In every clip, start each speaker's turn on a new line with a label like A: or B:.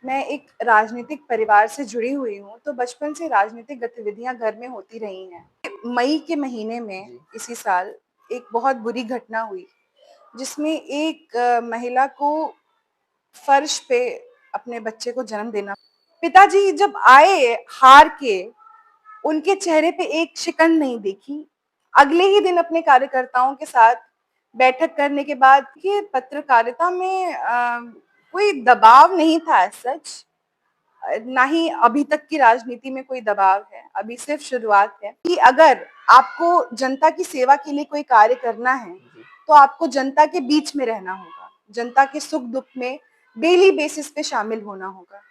A: मैं एक राजनीतिक परिवार से जुड़ी हुई हूँ, तो बचपन से राजनीतिक गतिविधियाँ घर में होती रही हैं। मई के महीने में
B: जी।
A: इसी साल एक बहुत बुरी घटना हुई, जिसमें एक महिला को फर्श पे अपने बच्चे को जन्म देना। पिताजी जब आए हार के, उनके चेहरे पे एक शिकन नहीं देखी। अगले ही दिन अपने कार्यकर्ताओं के साथ बैठक करने के बाद कि पत्रकारिता में कोई दबाव नहीं था एज़ सच। ना ही अभी तक की राजनीति में कोई दबाव है, अभी सिर्फ शुरुआत है कि अगर आपको जनता की सेवा के लिए कोई कार्य करना है,
B: जी।
A: तो आपको जनता के बीच में रहना होगा, जनता के सुख-दुख में डेली बेसिस पे शामिल होना होगा।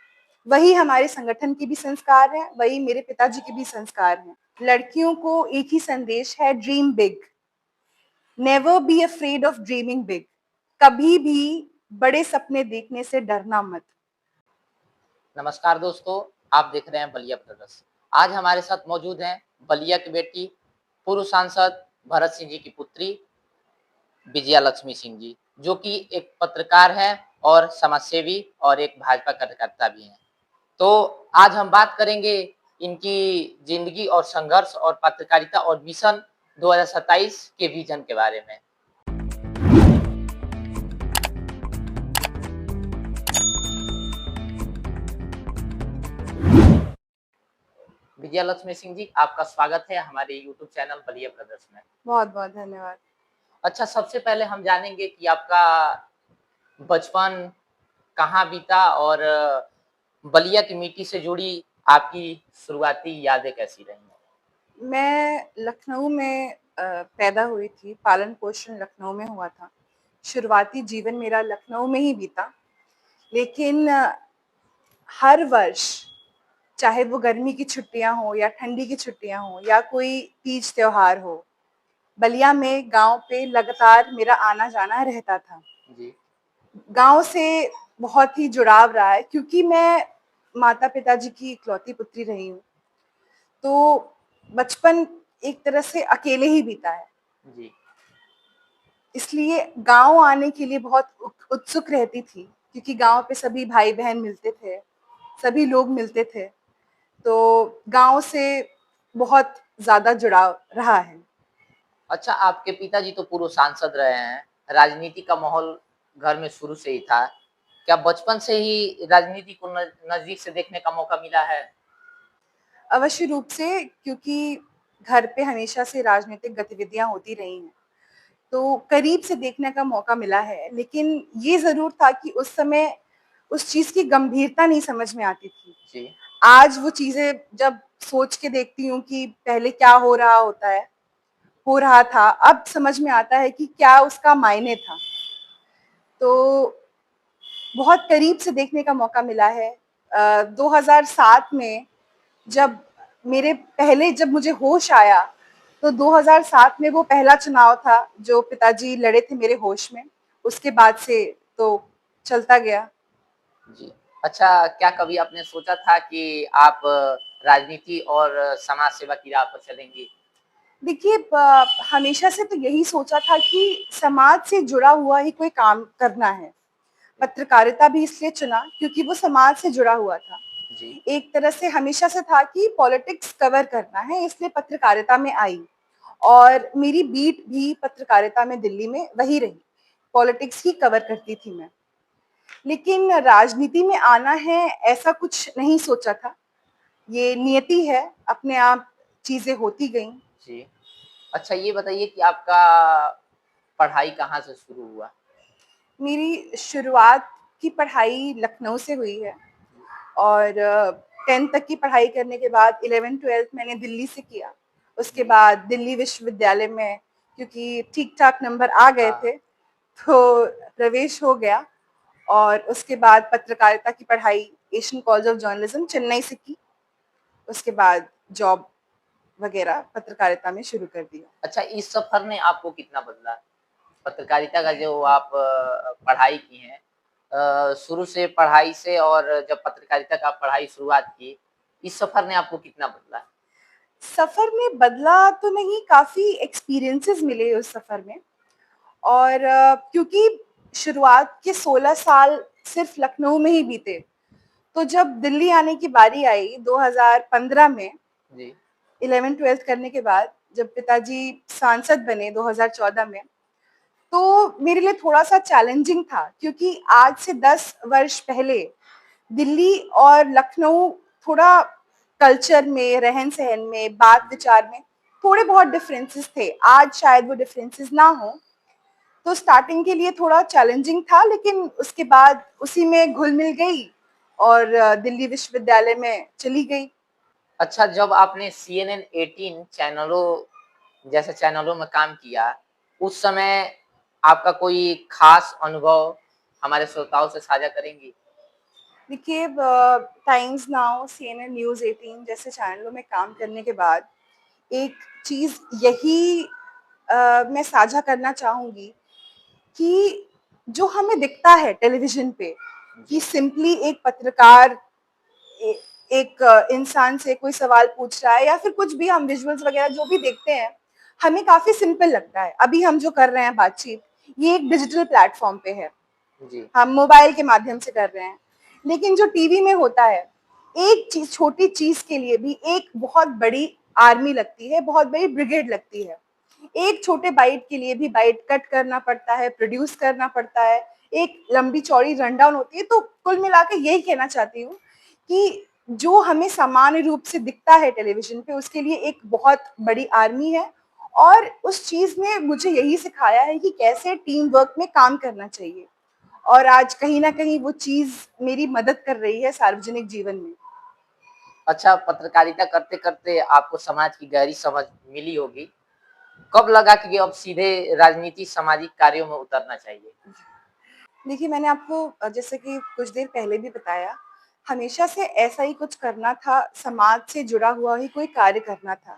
A: वही हमारे संगठन के भी संस्कार हैं, वही मेरे पिताजी के भी संस्कार हैं। लड़कियों को एक ही संदेश है, dream big, never be afraid of dreaming big. कभी भी बड़े सपने देखने से डरना मत।
B: नमस्कार दोस्तों, आप देख रहे हैं बलिया ब्रदर्स। आज हमारे साथ मौजूद हैं बलिया की बेटी, पूर्व सांसद भरत सिंह जी की पुत्री विजया लक्ष्मी सिंह जी, जो कि एक पत्रकार हैं और समाजसेवी और एक भाजपा कार्यकर्ता भी हैं। तो आज हम बात करेंगे इनकी ज़िंदगी और संघर्ष और पत्रकारिता और मिशन 2027 के विज़न के बारे में। विजया लक्ष्मी सिंह जी, आपका स्वागत है हमारे यूट्यूब चैनल बलिया ब्रदर्स में।
A: बहुत-बहुत धन्यवाद।
B: अच्छा, सबसे पहले हम जानेंगे कि आपका बचपन कहाँ बीता और बलिया की मिट्टी से जुड़ी आपकी शुरुआती यादें कैसी रही हैं?
A: मैं लखनऊ में पैदा हुई थी, पालन-पोषण लखनऊ में हुआ था। शुरुआती जीवन मेरा लखनऊ में ही बीता, लेकिन हर वर्ष, चाहे वो गर्मी की छुट्टियाँ हों या ठंडी की छुट्टियाँ हों या कोई तीज त्योहार हो, बलिया में गाँव पे लगातार मेरा आना-जाना रहता था।
B: जी।
A: गाँव से बहुत ही जुड़ाव रहा है क्योंकि मैं माता-पिता जी की इकलौती पुत्री रही हूँ। तो बचपन एक तरह से अकेले ही बीता है।
B: जी।
A: इसलिए गाँव आने के लिए बहुत उत्सुक रहती थी क्योंकि गाँव पे सभी भाई-बहन मिलते थे, सभी लोग मिलते थे। तो गाँव से बहुत ज़्यादा जुड़ाव रहा है।
B: अच्छा, आपके पिताजी तो पूर्व सांसद रहे हैं, राजनीति का माहौल घर में शुरू से ही था। क्या बचपन से ही राजनीति को नज़दीक से देखने का मौका मिला है?
A: अवश्य रूप से, क्योंकि घर पे हमेशा से राजनीतिक गतिविधियाँ होती रही हैं, तो करीब से देखने का मौका मिला है। लेकिन ये ज़रूर था कि उस समय उस चीज़ की गंभीरता नहीं समझ में आती थी।
B: जी।
A: आज वो चीज़ें जब सोच के देखती हूँ कि पहले क्या हो रहा था, अब समझ में आता है कि क्या उसका मायने था। तो बहुत करीब से देखने का मौका मिला है। 2007 में जब जब मुझे होश आया, तो 2007 में वो पहला चुनाव था जो पिताजी लड़े थे मेरे होश में। उसके बाद से तो चलता गया।
B: जी। अच्छा, क्या कभी आपने सोचा था कि आप राजनीति और समाज सेवा की राह पर चलेंगी?
A: देखिए, हमेशा से तो यही सोचा था कि समाज से जुड़ा हुआ ही कोई काम करना है। पत्रकारिता भी इसलिए चुना क्योंकि वो समाज से जुड़ा हुआ था।
B: जी।
A: एक तरह से हमेशा से था कि पॉलिटिक्स कवर करना है, इसलिए पत्रकारिता में आई और मेरी बीट भी पत्रकारिता में दिल्ली में वही रही। पॉलिटिक्स ही कवर करती थी मैं। लेकिन राजनीति में आना है ऐसा कुछ नहीं सोचा था। ये नियति है, अपने आप चीज़ें होती गईं।
B: जी। अच्छा, ये बताइए कि आपका पढ़ाई कहाँ से शुरू हुआ?
A: मेरी शुरुआत की पढ़ाई लखनऊ से हुई है और 10th तक की पढ़ाई करने के बाद 11th-12th मैंने दिल्ली से किया। उसके
B: जी।
A: बाद दिल्ली विश्वविद्यालय में क्योंकि ठीक-ठाक नंबर आ गए
B: हाँ।
A: थे, तो प्रवेश हो गया और उसके बाद पत्रकारिता की पढ़ाई Asian college of journalism Chennai से की। उसके बाद जॉब वगैरह पत्रकारिता में शुरू कर दिया।
B: अच्छा, इस सफ़र ने आपको कितना बदला? पत्रकारिता का जो आप पढ़ाई की हैं, शुरू से पढ़ाई से और जब पत्रकारिता का पढ़ाई शुरुआत की, इस सफ़र ने आपको कितना बदला?
A: सफ़र में बदला तो नहीं, काफ़ी एक्सपीरियंसेस मिले उस सफ़र में और क्योंकि शुरुआत के 16 साल सिर्फ लखनऊ में ही बीते, तो जब दिल्ली आने की बारी आई 2015 में,
B: जी
A: 11th-12th करने के बाद, जब पिताजी सांसद बने 2014 में, तो मेरे लिए थोड़ा-सा चैलेंजिंग था, क्योंकि आज से 10 वर्ष पहले दिल्ली और लखनऊ थोड़ा कल्चर में, रहन-सहन में, बात-विचार में थोड़े बहुत डिफरेंसेस थे। आज शायद वो डिफरेंसेस ना हो। तो स्टार्टिंग के लिए थोड़ा चैलेंजिंग था, लेकिन उसके बाद उसी में घुल-मिल गई और दिल्ली विश्वविद्यालय में चली गई।
B: अच्छा, जब आपने CNN 18 जैसे चैनलों में काम किया, उस समय आपका कोई खास अनुभव हमारे श्रोताओं से साझा करेंगी?
A: देखिए, टाइम्स नाउ, सीएनएन न्यूज़ 18 जैसे चैनलों में काम करने के बाद एक चीज़ यही मैं साझा करना चाहूँगी कि जो हमें दिखता है टेलीविज़न पे कि
B: जी,
A: सिंपली एक पत्रकार ए एक इंसान से कोई सवाल पूछ रहा है, या फिर कुछ भी हम विजुअल्स वगैरह जो भी देखते हैं, हमें काफ़ी सिंपल लगता है। अभी हम जो कर रहे हैं बातचीत, ये एक डिजिटल प्लेटफ़ॉर्म पे है।
B: जी,
A: हम मोबाइल के माध्यम से कर रहे हैं। लेकिन जो टीवी में होता है, एक चीज़, छोटी चीज़ के लिए भी एक बहुत बड़ी आर्मी लगती है, बहुत बड़ी ब्रिगेड लगती है। एक छोटे बाइट के लिए भी बाइट कट करना पड़ता है, प्रोड्यूस करना पड़ता है, एक लंबी-चौड़ी रनडाउन होती है। तो कुल मिला के यही कहना चाहती हूँ कि जो हमें सामान्य रूप से दिखता है टेलीविज़न पे, उसके लिए एक बहुत बड़ी आर्मी है, और उस चीज़ ने मुझे यही सिखाया है कि कैसे टीम वर्क में काम करना चाहिए। और आज कहीं न कहीं वो चीज़ मेरी मदद कर रही है सार्वजनिक जीवन में।
B: अच्छा, पत्रकारिता करते-करते आपको समाज की गहरी समझ मिली होगी। कब लगा कि अब सीधे राजनीति, सामाजिक कार्यों में उतरना चाहिए?
A: देखिए, मैंने आपको जैसे कि कुछ देर पहले भी बताया, हमेशा से ऐसा ही कुछ करना था, समाज से जुड़ा हुआ ही कोई कार्य करना था।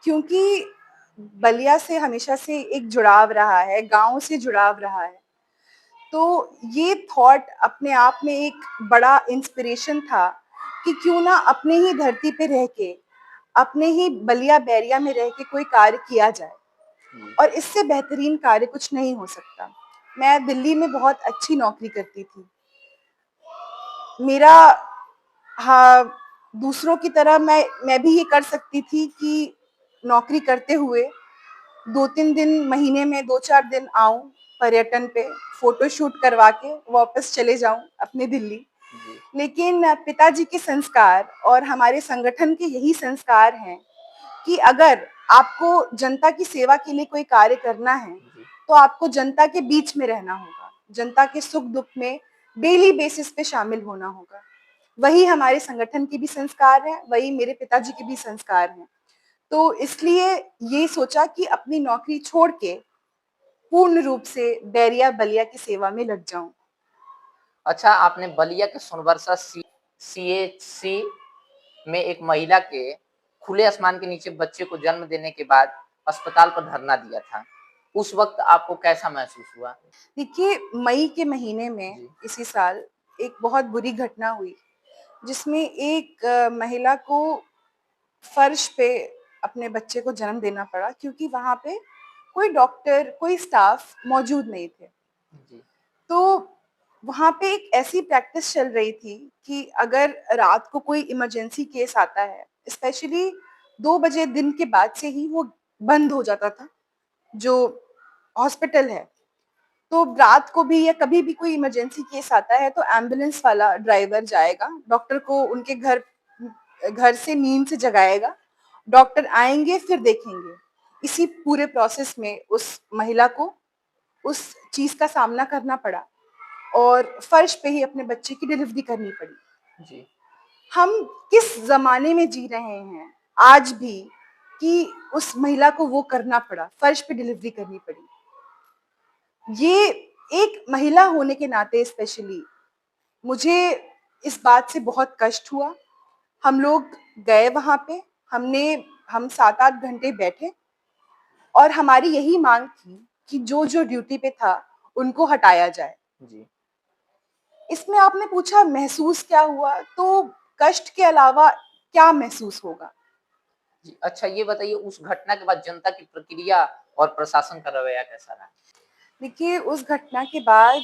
A: क्योंकि बलिया से हमेशा से एक जुड़ाव रहा है, गाँव से जुड़ाव रहा है। तो ये थॉट अपने आप में एक बड़ा इंस्पिरेशन था कि क्यों ना अपने ही धरती पे रह के, अपने ही बलिया बैरिया में रह के कोई कार्य किया जाए,
B: जी,
A: और इससे बेहतरीन कार्य कुछ नहीं हो सकता। मैं दिल्ली में बहुत अच्छी नौकरी करती थी। मेरा हाँ, दूसरों की तरह मैं भी ये कर सकती थी कि नौकरी करते हुए 2-3 दिन महीने में 2-4 दिन आऊँ पर्यटन पे, फ़ोटो शूट करवा के वापस चले जाऊँ अपनी दिल्ली।
B: जी,
A: लेकिन पिताजी के संस्कार और हमारे संगठन के यही संस्कार हैं कि अगर आपको जनता की सेवा के लिए कोई कार्य करना है,
B: जी।
A: तो आपको जनता के बीच में रहना होगा। जनता के सुख-दुख में डेली बेसिस पे शामिल होना होगा। वही हमारे संगठन के भी संस्कार हैं, वही मेरे पिताजी के भी संस्कार हैं। तो इसलिए ये सोचा कि अपनी नौकरी छोड़ के पूर्ण रूप से बैरिया बलिया की सेवा में लग जाऊँ।
B: अच्छा, आपने बलिया के सोनबरसा सीएचसी में एक महिला के खुले आसमान के नीचे बच्चे को जन्म देने के बाद अस्पताल पर धरना दिया था। उस वक़्त आपको कैसा महसूस हुआ?
A: देखिए, मई के महीने में
B: जी,
A: इसी साल एक बहुत बुरी घटना हुई, जिसमें एक महिला को फर्श पे अपने बच्चे को जन्म देना पड़ा, क्योंकि वहाँ पे कोई डॉक्टर, कोई स्टाफ मौजूद नहीं थे।
B: जी,
A: तो वहाँ पे एक ऐसी प्रैक्टिस चल रही थी कि अगर रात को कोई इमरजेंसी केस आता है, स्पेशली 2 बजे दिन के बाद से ही वो बंद हो जाता था, जो हॉस्पिटल है। तो रात को भी या कभी भी कोई इमरजेंसी केस आता है, तो एम्बुलेंस वाला ड्राइवर जाएगा, डॉक्टर को उनके घर घर से नींद से जगाएगा, डॉक्टर आएँगे फिर देखेंगे। इसी पूरे प्रोसेस में उस महिला को उस चीज़ का सामना करना पड़ा, और फर्श पे ही अपने बच्चे की डिलीवरी करनी पड़ी।
B: जी।
A: हम किस ज़माने में जी रहे हैं आज भी कि उस महिला को वो करना पड़ा, फर्श पे डिलीवरी करनी पड़ी। ये एक महिला होने के नाते स्पेशली मुझे इस बात से बहुत कष्ट हुआ। हम लोग गए वहाँ पे, हम 7-8 घंटे बैठे, और हमारी यही माँग थी कि जो-जो ड्यूटी पे था, उनको हटाया जाए।
B: जी,
A: इसमें आपने पूछा महसूस क्या हुआ, तो कष्ट के अलावा क्या महसूस होगा?
B: जी। अच्छा, ये बताइए, उस घटना के बाद जनता की प्रतिक्रिया और प्रशासन का रवैया कैसा रहा?
A: देखिए, उस घटना के बाद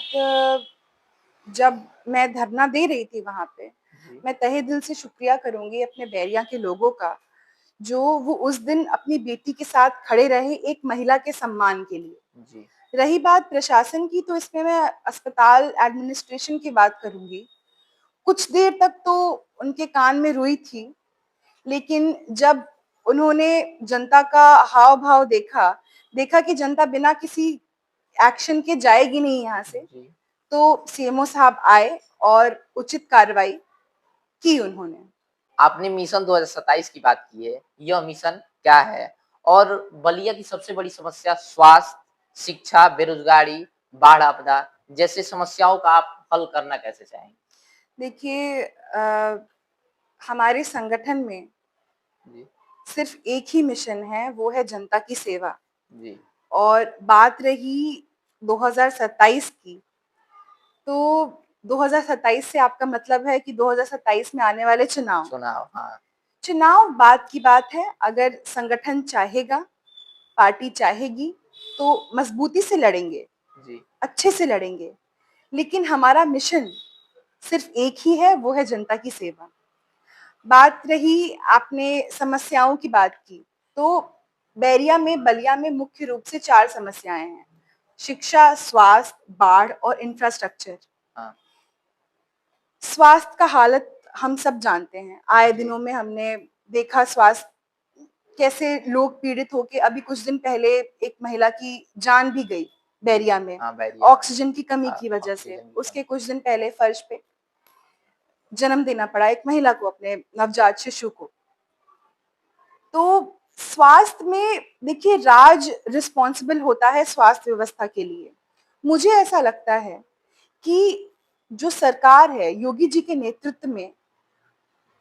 A: जब मैं धरना दे रही थी वहाँ पे,
B: जी,
A: मैं तहे दिल से शुक्रिया करूंगी अपने बैरिया के लोगों का, जो वो उस दिन अपनी बेटी के साथ खड़े रहे एक महिला के सम्मान के लिए।
B: जी,
A: रही बात प्रशासन की, तो इसमें मैं अस्पताल एडमिनिस्ट्रेशन की बात करूंगी। कुछ देर तक तो उनके कान में रुई थी, लेकिन जब उन्होंने जनता का हाव-भाव देखा, देखा कि जनता बिना किसी एक्शन के जाएगी नहीं यहाँ से,
B: जी।
A: तो सीएमओ साहब आए और उचित कार्रवाई की उन्होंने।
B: आपने मिशन 2027 की बात की है, यह मिशन क्या है? और बलिया की सबसे बड़ी समस्या स्वास्थ्य, शिक्षा, बेरोजगारी, बाढ़ आपदा जैसे समस्याओं का आप हल करना कैसे चाहेंगे?
A: देखिए, हमारे संगठन में
B: जी,
A: सिर्फ एक ही मिशन है, वो है जनता की सेवा।
B: जी,
A: और बात रही 2027 की, तो 2027 से आपका मतलब है कि 2027 में आने वाले चुनाव।
B: चुनाव, हाँ,
A: चुनाव बात की बात है, अगर संगठन चाहेगा, पार्टी चाहेगी, तो मजबूती से लड़ेंगे,
B: जी,
A: अच्छे से लड़ेंगे। लेकिन हमारा मिशन सिर्फ एक ही है, वो है जनता की सेवा। बात रही आपने समस्याओं की बात की, तो बैरिया में, बलिया में मुख्य रूप से 4 समस्याएँ हैं। शिक्षा, स्वास्थ्य, बाढ़ और इंफ्रास्ट्रक्चर।
B: हाँ,
A: स्वास्थ्य का हालत हम सब जानते हैं। आए
B: जी,
A: दिनों में हमने देखा स्वास्थ्य कैसे लोग पीड़ित होके, अभी कुछ दिन पहले एक महिला की जान भी गई
B: जी,
A: बैरिया में,
B: हाँ, बैरिया में
A: ऑक्सीजन की कमी की वजह से।
B: ऑक्सीजन की
A: उसके
B: कमी।
A: कुछ दिन पहले फर्श पे जन्म देना पड़ा एक महिला को, अपने नवजात शिशु को। तो स्वास्थ्य में देखिए, रिस्पॉन्सिबल होता है स्वास्थ्य व्यवस्था के लिए। मुझे ऐसा लगता है कि जो सरकार है योगी जी के नेतृत्व में,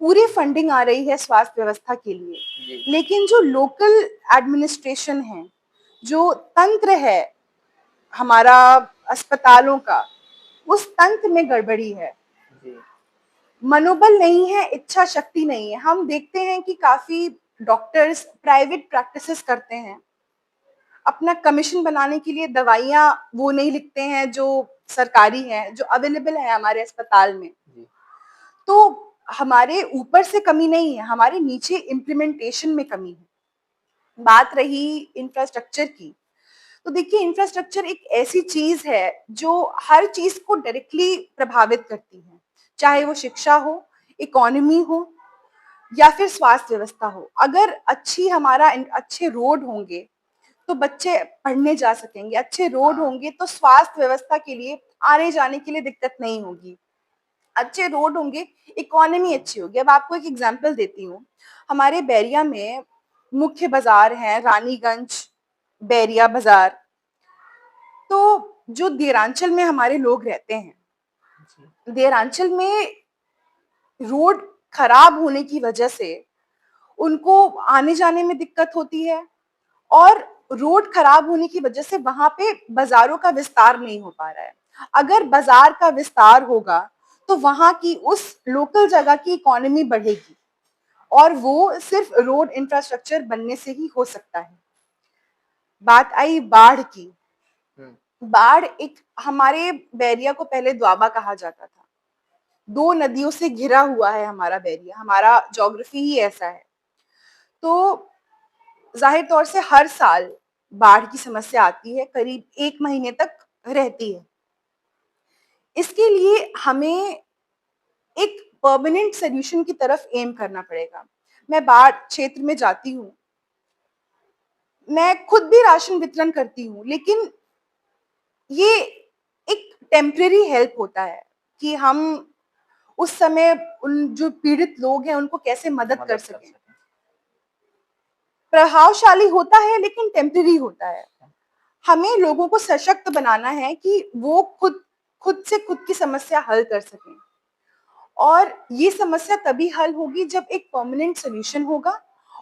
A: पूरी फंडिंग आ रही है स्वास्थ्य व्यवस्था के लिए,
B: जी,
A: लेकिन जो लोकल एडमिनिस्ट्रेशन है, जो तंत्र है हमारा अस्पतालों का, उस तंत्र में गड़बड़ी है।
B: जी,
A: मनोबल नहीं है, इच्छा शक्ति नहीं है। हम देखते हैं कि काफी डॉक्टर्स प्राइवेट प्रैक्टिसेस करते हैं, अपना कमीशन बनाने के लिए दवाइयाँ वो नहीं लिखते हैं जो सरकारी हैं, जो अवेलेबल है हमारे अस्पताल में।
B: जी,
A: तो हमारे ऊपर से कमी नहीं है, हमारे नीचे इम्प्लीमेंटेशन में कमी है। बात रही इंफ्रास्ट्रक्चर की, तो देखिए, इंफ्रास्ट्रक्चर एक ऐसी चीज है जो हर चीज को डायरेक्टली प्रभावित करती है, चाहे
B: जी,
A: वो शिक्षा हो, इकोनॉमी हो, या फिर स्वास्थ्य व्यवस्था हो। अगर अच्छे रोड होंगे, तो बच्चे पढ़ने जा सकेंगे, अच्छे रोड
B: हाँ,
A: होंगे तो स्वास्थ्य व्यवस्था के लिए आने जाने के लिए दिक्कत नहीं होगी, अच्छे रोड होंगे, इकोनॉमी अच्छी होगी। अब आपको एक एग्जांपल देती हूँ। हमारे बैरिया में मुख्य बाजार है रानीगंज, बैरिया बाजार। तो जो देरांचल में हमारे लोग रहते हैं,
B: जी,
A: देरांचल में रोड खराब होने की वजह से उनको आने जाने में दिक्कत होती है, और रोड खराब होने की वजह से वहां पे बाजारों का विस्तार नहीं हो पा रहा है। अगर
B: जी,
A: बाजार का विस्तार होगा, तो वहां की उस लोकल जगह की इकोनॉमी बढ़ेगी, और वो सिर्फ रोड इंफ्रास्ट्रक्चर बनने से ही हो सकता है। बात आई बाढ़ की।
B: हुँ,
A: बाढ़ एक, हमारे बैरिया को पहले द्वाबा कहा जाता था। 2 नदियों से घिरा हुआ है हमारा बैरिया, हमारा ज्योग्राफी ही ऐसा है। तो ज़ाहिर तौर से हर साल बाढ़ की समस्या आती है, करीब 1 महीने तक रहती है। इसके लिए हमें एक परमानेंट सॉल्यूशन की तरफ एम करना पड़ेगा। मैं बाढ़ क्षेत्र में जाती हूँ, मैं खुद भी राशन वितरण करती हूँ, लेकिन ये एक टेम्परेरी हेल्प होता है कि हम उस समय उन जो पीड़ित लोग हैं उनको कैसे मदद कर
B: मदद कर
A: सकें।
B: सकें।
A: प्रभावशाली होता है, लेकिन टेम्परेरी होता है। हमें लोगों को सशक्त बनाना है कि वो खुद खुद से खुद की समस्या हल कर सकें, और ये समस्या तभी हल होगी जब एक परमानेंट सॉल्यूशन होगा,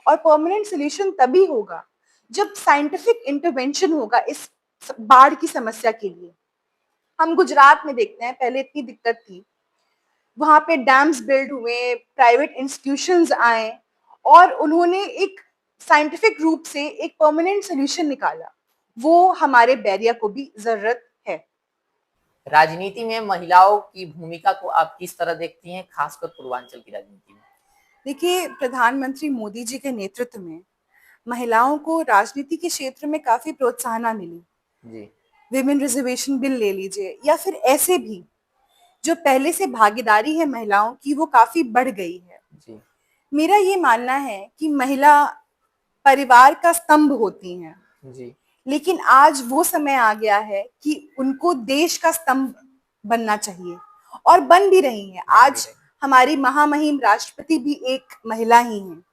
A: और परमानेंट सॉल्यूशन तभी होगा जब साइंटिफिक इंटरवेंशन होगा इस बाढ़ की समस्या के लिए। हम गुजरात में देखते हैं, पहले इतनी दिक्कत थी, वहां पे डैम्स बिल्ड हुए, प्राइवेट इंस्टीट्यूशंस आए, और उन्होंने एक साइंटिफिक रूप से एक परमानेंट सॉल्यूशन निकाला। वो हमारे बैरिया को भी जरूरत है।
B: राजनीति में महिलाओं की भूमिका को आप किस तरह देखती हैं, खासकर पूर्वांचल की राजनीति में?
A: देखिए, प्रधानमंत्री मोदी जी के नेतृत्व में महिलाओं को राजनीति के क्षेत्र में काफी प्रोत्साहन मिली।
B: जी।
A: विमेन रिजर्वेशन बिल ले लीजिए या फिर ऐसे भी जो पहले से भागीदारी है महिलाओं की वो काफी बढ़ गई है।
B: जी।
A: मेरा ये मानना है कि महिला परिवार का स्तंभ होती हैं,
B: जी।
A: लेकिन आज वो समय आ गया है कि उनको देश का स्तंभ बनना चाहिए और बन भी रही हैं। आज हमारी महामहिम राष्ट्रपति भी एक महिला ही हैं।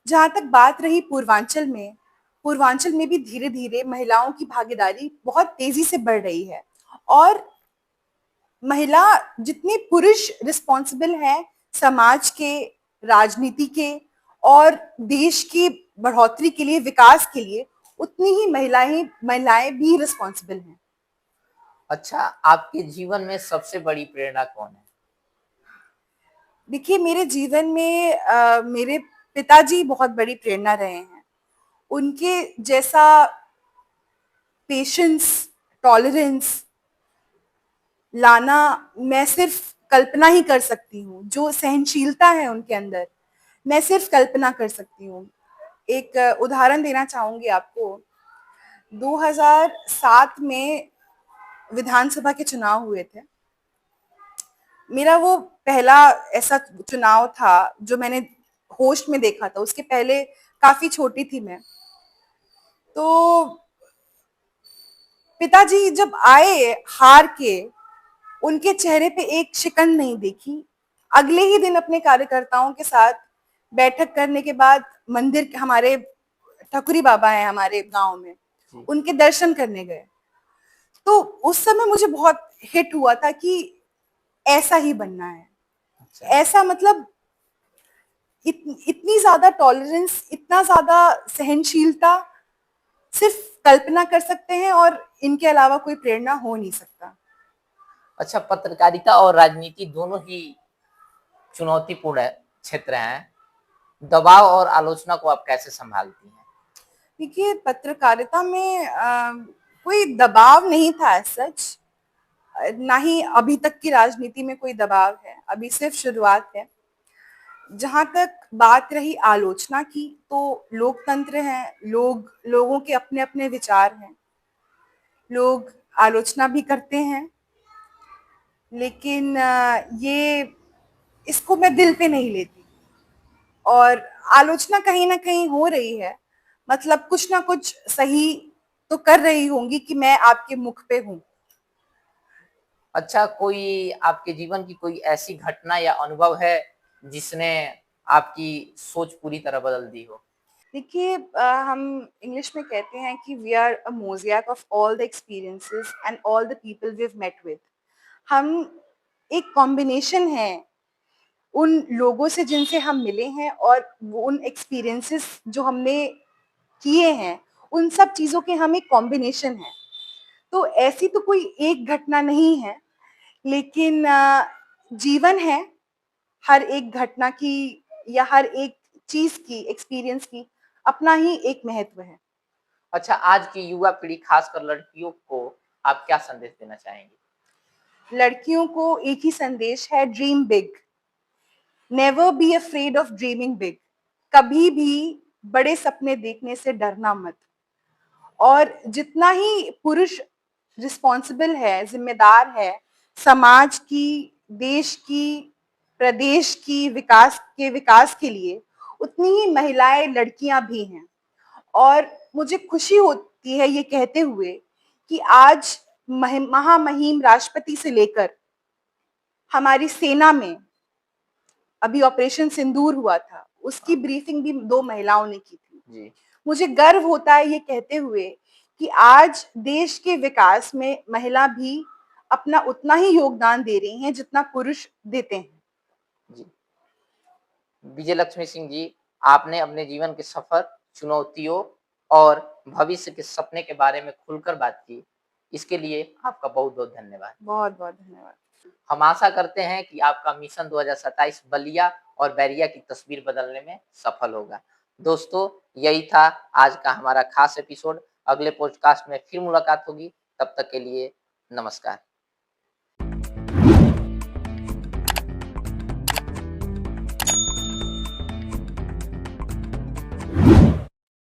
A: जहां तक बात रही पूर्वांचल में भी धीरे धीरे महिलाओं की भागीदारी बहुत तेजी से बढ़ रही है और महिला जितने पुरुष रिस्पॉन्सिबल हैं समाज के, राजनीति के और देश की बढ़ोतरी के लिए, विकास के लिए, उतनी ही महिलाएं भी रिस्पॉन्सिबल हैं।
B: अच्छा, आपके जीवन में सबसे बड़ी प्रेरणा कौन है?
A: देखिए, मेरे जीवन में मेरे पिताजी बहुत बड़ी प्रेरणा रहे हैं। उनके जैसा पेशेंस, टॉलरेंस लाना मैं सिर्फ कल्पना ही कर सकती हूँ। जो सहनशीलता है उनके अंदर, मैं सिर्फ कल्पना कर सकती हूँ। एक उदाहरण देना चाहूंगी आपको। 2007 में विधानसभा के चुनाव हुए थे। मेरा वो पहला ऐसा चुनाव था जो मैंने होश में देखा था। उसके पहले काफी छोटी थी मैं। तो पिताजी जब आए हार के, उनके चेहरे पे एक शिकन नहीं देखी। अगले ही दिन अपने कार्यकर्ताओं के साथ बैठक करने के बाद मंदिर, हमारे ठकुरी बाबा हैं हमारे गांव में, उनके दर्शन करने गए। तो उस समय मुझे बहुत हिट हुआ था कि ऐसा ही बनना है।
B: अच्छा।
A: ऐसा मतलब इतनी ज्यादा टॉलरेंस, इतना ज्यादा सहनशीलता सिर्फ कल्पना कर सकते हैं और इनके अलावा कोई प्रेरणा हो नहीं सकता।
B: अच्छा, पत्रकारिता और राजनीति दोनों ही चुनौतीपूर्ण क्षेत्र हैं। दबाव और आलोचना को आप कैसे संभालती हैं?
A: देखिए, पत्रकारिता में कोई दबाव नहीं था सच, ना ही अभी तक की राजनीति में कोई दबाव है। अभी सिर्फ शुरुआत है। जहां तक बात रही आलोचना की, तो लोकतंत्र है, लोगों के अपने अपने विचार हैं, लोग आलोचना भी करते हैं, लेकिन ये इसको मैं दिल पे नहीं लेती। और आलोचना कहीं ना कहीं हो रही है, मतलब कुछ ना कुछ सही तो कर रही होंगी कि मैं आपके मुख पे हूं।
B: अच्छा, कोई आपके जीवन की कोई ऐसी घटना या अनुभव है जिसने आपकी सोच पूरी तरह बदल दी हो?
A: देखिए, हम इंग्लिश में कहते हैं कि we are a mosaic of all the experiences and all the people we have met with. हम एक कॉम्बिनेशन है उन लोगों से जिनसे हम मिले हैं और वो उन एक्सपीरियंसेस जो हमने किए हैं, उन सब चीज़ों के हम एक कॉम्बिनेशन हैं। तो ऐसी तो कोई एक घटना नहीं है, लेकिन जीवन है, हर एक घटना की या हर एक चीज़ की, एक्सपीरियंस की अपना ही एक महत्व है।
B: अच्छा, आज की युवा पीढ़ी खासकर लड़कियों को आप क्या संदेश देना चाहेंगे?
A: लड़कियों को एक ही संदेश है, dream big, never be afraid of dreaming big. कभी भी बड़े सपने देखने से डरना मत। और जितना ही पुरुष रिस्पॉन्सिबल है, जिम्मेदार है समाज की, देश की, प्रदेश की विकास के लिए, उतनी ही महिलाएं, लड़कियां भी हैं। और मुझे खुशी होती है ये कहते हुए कि आज महामहिम राष्ट्रपति से लेकर हमारी सेना में अभी ऑपरेशन सिंदूर हुआ था, उसकी ब्रीफिंग भी 2 महिलाओं ने की थी।
B: जी।
A: मुझे गर्व होता है ये कहते हुए कि आज देश के विकास में महिला भी अपना उतना ही योगदान दे रही हैं जितना पुरुष देते हैं।
B: जी। विजय लक्ष्मी सिंह जी, आपने अपने जीवन के सफर, चुनौतियों और भविष्य के सपने के बारे में खुलकर बात की। इसके लिए आपका बहुत-बहुत धन्यवाद।
A: बहुत-बहुत धन्यवाद।
B: हम आशा करते हैं कि आपका मिशन 2027 बलिया और बैरिया की तस्वीर बदलने में सफल होगा। दोस्तों, यही था आज का हमारा खास एपिसोड। अगले पॉडकास्ट में फिर मुलाकात होगी। तब तक के लिए नमस्कार।